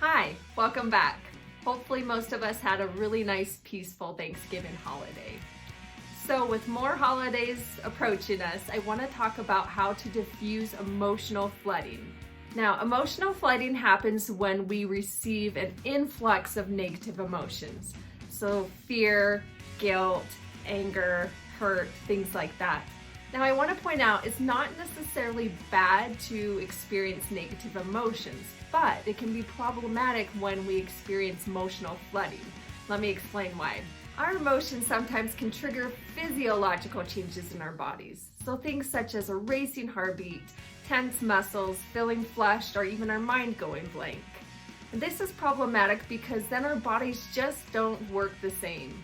Hi, welcome back. Hopefully most of us had a really nice, peaceful Thanksgiving holiday. So with more holidays approaching us, I want to talk about how to diffuse emotional flooding. Now, emotional flooding happens when we receive an influx of negative emotions. So fear, guilt, anger, hurt, things like that. Now, I want to point out it's not necessarily bad to experience negative emotions, but it can be problematic when we experience emotional flooding. Let me explain why. Our emotions sometimes can trigger physiological changes in our bodies. So things such as a racing heartbeat, tense muscles, feeling flushed, or even our mind going blank. And this is problematic because then our bodies just don't work the same.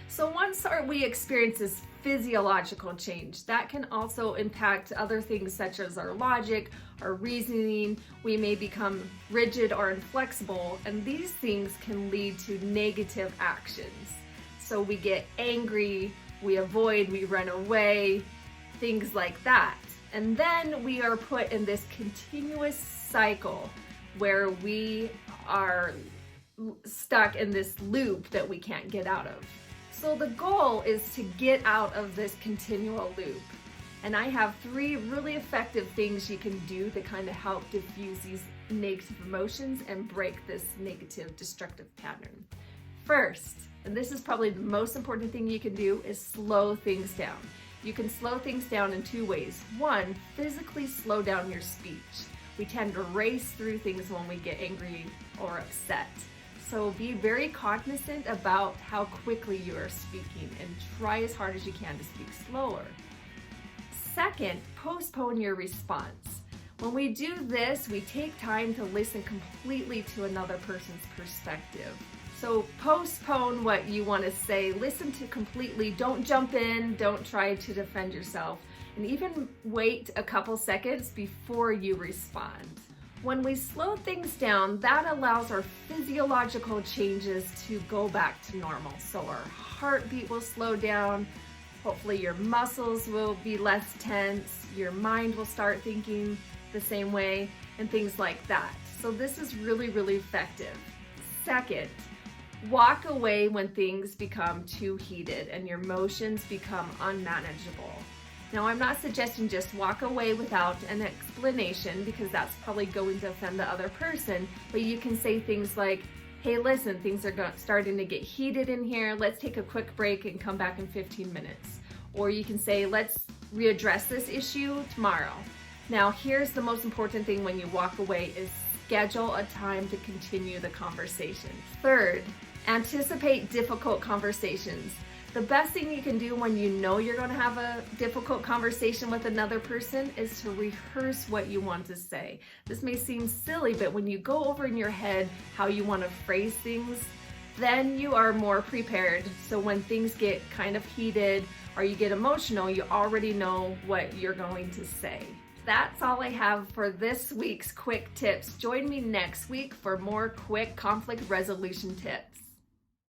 So once we experience this physiological change, that can also impact other things such as our logic, our reasoning. We may become rigid or inflexible, and these things can lead to negative actions. So we get angry, we avoid, we run away, things like that. And then we are put in this continuous cycle where we are stuck in this loop that we can't get out of. So the goal is to get out of this continual loop. And I have 3 really effective things you can do to kind of help diffuse these negative emotions and break this negative destructive pattern. First, and this is probably the most important thing you can do, is slow things down. You can slow things down in 2 ways. 1, physically slow down your speech. We tend to race through things when we get angry or upset. So be very cognizant about how quickly you are speaking and try as hard as you can to speak slower. Second, postpone your response. When we do this, we take time to listen completely to another person's perspective. So postpone what you want to say, listen to completely, don't jump in, don't try to defend yourself, and even wait a couple seconds before you respond. When we slow things down, that allows our physiological changes to go back to normal. So our heartbeat will slow down, hopefully your muscles will be less tense, your mind will start thinking the same way, and things like that. So this is really, really effective. Second, walk away when things become too heated and your emotions become unmanageable. Now, I'm not suggesting just walk away without an explanation because that's probably going to offend the other person, but you can say things like, hey, listen, things are starting to get heated in here. Let's take a quick break and come back in 15 minutes. Or you can say, let's readdress this issue tomorrow. Now, here's the most important thing when you walk away is schedule a time to continue the conversation. Third, anticipate difficult conversations. The best thing you can do when you know you're going to have a difficult conversation with another person is to rehearse what you want to say. This may seem silly, but when you go over in your head how you want to phrase things, then you are more prepared. So when things get kind of heated or you get emotional, you already know what you're going to say. That's all I have for this week's quick tips. Join me next week for more quick conflict resolution tips.